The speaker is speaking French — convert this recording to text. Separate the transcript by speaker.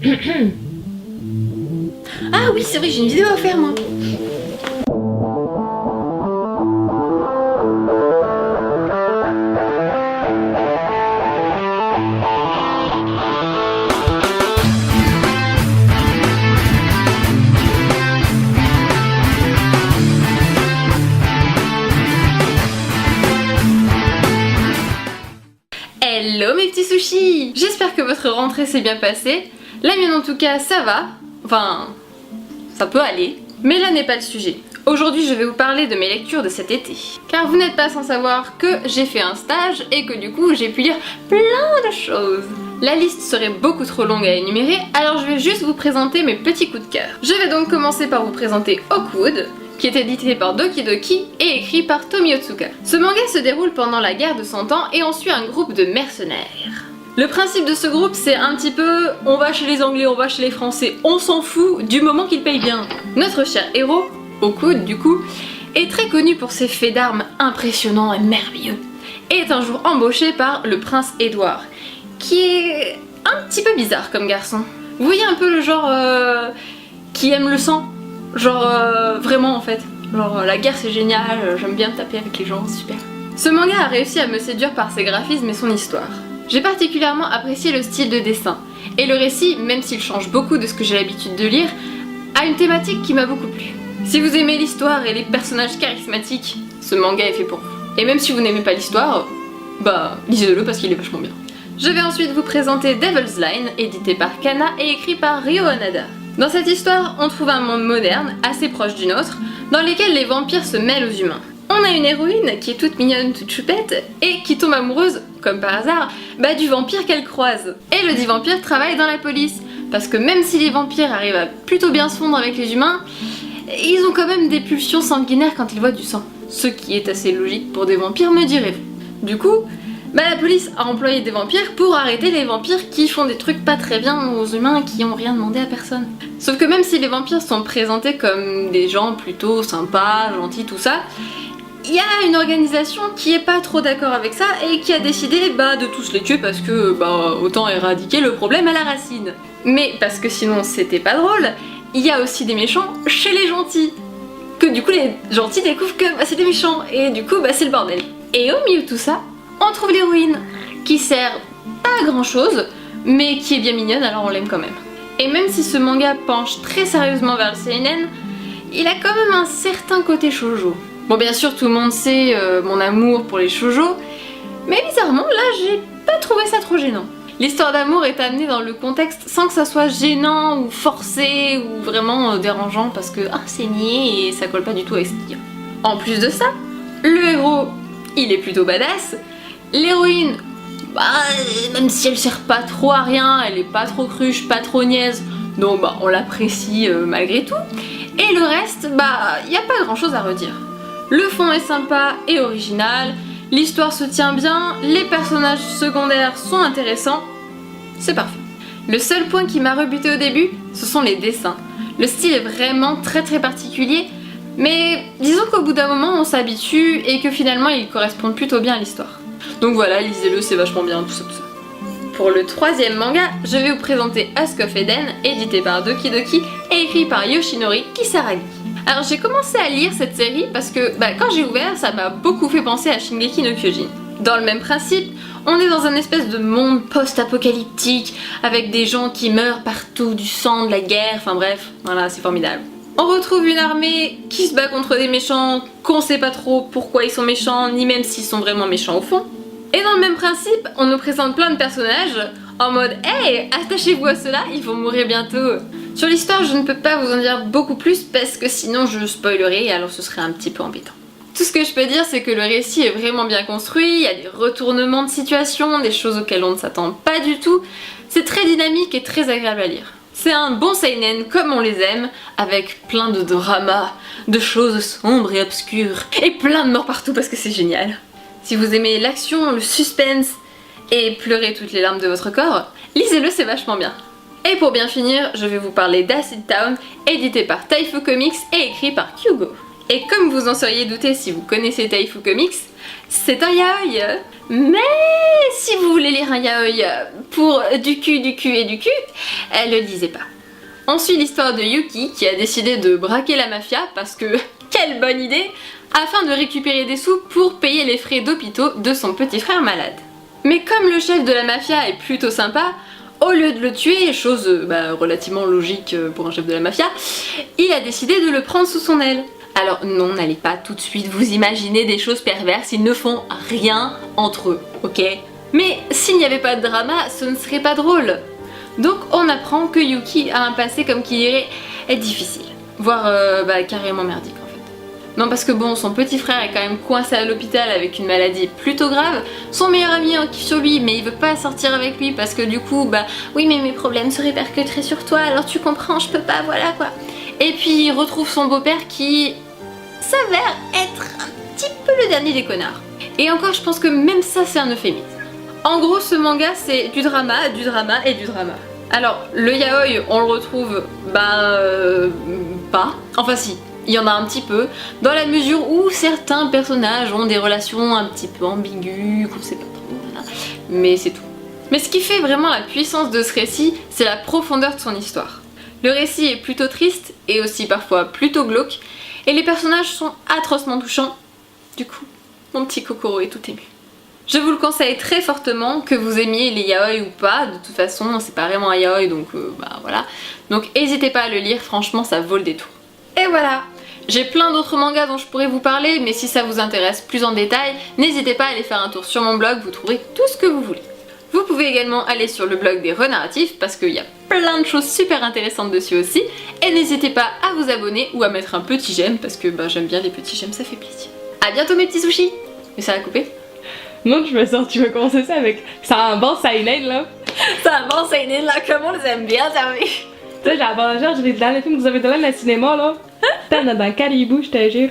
Speaker 1: Ah oui, c'est vrai, j'ai une vidéo à faire moi. Hello mes petits sushis! J'espère que votre rentrée s'est bien passée. La mienne en tout cas ça va. Enfin, ça peut aller. Mais là n'est pas le sujet. Aujourd'hui je vais vous parler de mes lectures de cet été. Car vous n'êtes pas sans savoir que j'ai fait un stage et que du coup j'ai pu lire plein de choses. La liste serait beaucoup trop longue à énumérer, alors je vais juste vous présenter mes petits coups de cœur. Je vais donc commencer par vous présenter Hawkwood, qui est édité par Doki Doki et écrit par Tomi Otsuka. Ce manga se déroule pendant la guerre de 100 ans et on suit un groupe de mercenaires. Le principe de ce groupe c'est un petit peu on va chez les Anglais, on va chez les Français, on s'en fout du moment qu'ils payent bien. Notre cher héros, Hawkwood du coup, est très connu pour ses faits d'armes impressionnants et merveilleux et est un jour embauché par le prince Édouard, qui est un petit peu bizarre comme garçon. Vous voyez un peu le genre qui aime le sang? Genre vraiment en fait, genre la guerre c'est génial, j'aime bien taper avec les gens, super. Ce manga a réussi à me séduire par ses graphismes et son histoire. J'ai particulièrement apprécié le style de dessin, et le récit, même s'il change beaucoup de ce que j'ai l'habitude de lire, a une thématique qui m'a beaucoup plu. Si vous aimez l'histoire et les personnages charismatiques, ce manga est fait pour vous. Et même si vous n'aimez pas l'histoire, bah lisez-le parce qu'il est vachement bien. Je vais ensuite vous présenter Devil's Line, édité par Kana et écrit par Ryo Hanada. Dans cette histoire, on trouve un monde moderne, assez proche du nôtre, dans lequel les vampires se mêlent aux humains. On a une héroïne qui est toute mignonne, toute choupette, et qui tombe amoureuse, comme par hasard, du vampire qu'elle croise. Et le dit vampire travaille dans la police, parce que même si les vampires arrivent à plutôt bien se fondre avec les humains, ils ont quand même des pulsions sanguinaires quand ils voient du sang. Ce qui est assez logique pour des vampires, me direz-vous. Du coup, la police a employé des vampires pour arrêter les vampires qui font des trucs pas très bien aux humains qui ont rien demandé à personne. Sauf que même si les vampires sont présentés comme des gens plutôt sympas, gentils, tout ça, il y a une organisation qui est pas trop d'accord avec ça et qui a décidé de tous les tuer parce que autant éradiquer le problème à la racine. Mais parce que sinon c'était pas drôle, il y a aussi des méchants chez les gentils. Que du coup les gentils découvrent que c'est des méchants et du coup c'est le bordel. Et au milieu de tout ça, on trouve l'héroïne qui sert pas à grand chose mais qui est bien mignonne alors on l'aime quand même. Et même si ce manga penche très sérieusement vers le seinen, il a quand même un certain côté shoujo. Bon bien sûr tout le monde sait mon amour pour les shoujo, mais bizarrement là j'ai pas trouvé ça trop gênant. L'histoire d'amour est amenée dans le contexte sans que ça soit gênant ou forcé ou vraiment dérangeant parce que c'est niais et ça colle pas du tout avec ce qu'il y a. En plus de ça, le héros il est plutôt badass, l'héroïne même si elle sert pas trop à rien, elle est pas trop cruche, pas trop niaise, donc on l'apprécie malgré tout. Et le reste, y a pas grand chose à redire. Le fond est sympa et original, l'histoire se tient bien, les personnages secondaires sont intéressants, c'est parfait. Le seul point qui m'a rebuté au début, ce sont les dessins. Le style est vraiment très particulier, mais disons qu'au bout d'un moment on s'habitue et que finalement ils correspondent plutôt bien à l'histoire. Donc voilà, lisez-le, c'est vachement bien, tout ça. Pour le troisième manga, je vais vous présenter Husk of Eden, édité par Doki Doki et écrit par Yoshinori Kisaragi. Alors j'ai commencé à lire cette série parce que quand j'ai ouvert, ça m'a beaucoup fait penser à Shingeki no Kyojin. Dans le même principe, on est dans un espèce de monde post-apocalyptique avec des gens qui meurent partout, du sang, de la guerre, enfin bref, voilà, c'est formidable. On retrouve une armée qui se bat contre des méchants qu'on sait pas trop pourquoi ils sont méchants, ni même s'ils sont vraiment méchants au fond. Et dans le même principe, on nous présente plein de personnages en mode « Hey, attachez-vous à cela, ils vont mourir bientôt !» Sur l'histoire, je ne peux pas vous en dire beaucoup plus parce que sinon je spoilerais et alors ce serait un petit peu embêtant. Tout ce que je peux dire, c'est que le récit est vraiment bien construit, il y a des retournements de situation, des choses auxquelles on ne s'attend pas du tout. C'est très dynamique et très agréable à lire. C'est un bon seinen comme on les aime, avec plein de drama, de choses sombres et obscures, et plein de morts partout parce que c'est génial. Si vous aimez l'action, le suspense et pleurer toutes les larmes de votre corps, lisez-le, c'est vachement bien. Et pour bien finir, je vais vous parler d'Acid Town, édité par Taifu Comics et écrit par Kyugo. Et comme vous en seriez douté si vous connaissez Taifu Comics, c'est un yaoi. Mais si vous voulez lire un yaoi pour du cul et du cul, elle le disait pas. On suit l'histoire de Yuki qui a décidé de braquer la mafia parce que, quelle bonne idée, afin de récupérer des sous pour payer les frais d'hôpitaux de son petit frère malade. Mais comme le chef de la mafia est plutôt sympa, au lieu de le tuer, chose relativement logique pour un chef de la mafia, il a décidé de le prendre sous son aile. Alors non, n'allez pas tout de suite vous imaginer des choses perverses, ils ne font rien entre eux, ok? Mais s'il n'y avait pas de drama, ce ne serait pas drôle. Donc on apprend que Yuki a un passé comme qui dirait est difficile, voire carrément merdique en fait. Non parce que bon, son petit frère est quand même coincé à l'hôpital avec une maladie plutôt grave, son meilleur ami en kiffe sur lui mais il veut pas sortir avec lui parce que du coup oui mais mes problèmes se répercuteraient sur toi alors tu comprends, je peux pas, voilà quoi. Et puis il retrouve son beau-père qui s'avère être un petit peu le dernier des connards. Et encore je pense que même ça c'est un euphémisme. En gros ce manga c'est du drama et du drama. Alors le yaoi on le retrouve pas, enfin si, il y en a un petit peu, dans la mesure où certains personnages ont des relations un petit peu ambiguës, qu'on sait pas trop, voilà. Mais c'est tout. Mais ce qui fait vraiment la puissance de ce récit, c'est la profondeur de son histoire. Le récit est plutôt triste et aussi parfois plutôt glauque, et les personnages sont atrocement touchants. Du coup, mon petit Kokoro est tout ému. Je vous le conseille très fortement, que vous aimiez les yaoi ou pas, de toute façon c'est pas vraiment un yaoi donc voilà. Donc n'hésitez pas à le lire, franchement ça vaut le détour. Et voilà, j'ai plein d'autres mangas dont je pourrais vous parler, mais si ça vous intéresse plus en détail, n'hésitez pas à aller faire un tour sur mon blog, vous trouverez tout ce que vous voulez. Vous pouvez également aller sur le blog des Renarratifs parce qu'il y a plein de choses super intéressantes dessus aussi. Et n'hésitez pas à vous abonner ou à mettre un petit j'aime parce que j'aime bien les petits j'aime, ça fait plaisir. A bientôt mes petits sushis. Mais ça va couper?
Speaker 2: Non, tu vas commencer ça avec ça a un bon seinen là.
Speaker 1: Ça a un bon seinen là, comme on les aime bien, ça oui.
Speaker 2: Tu sais, genre, je l'ai dans le film que vous avez donné dans le cinéma là. Dans le caribou, je te jure.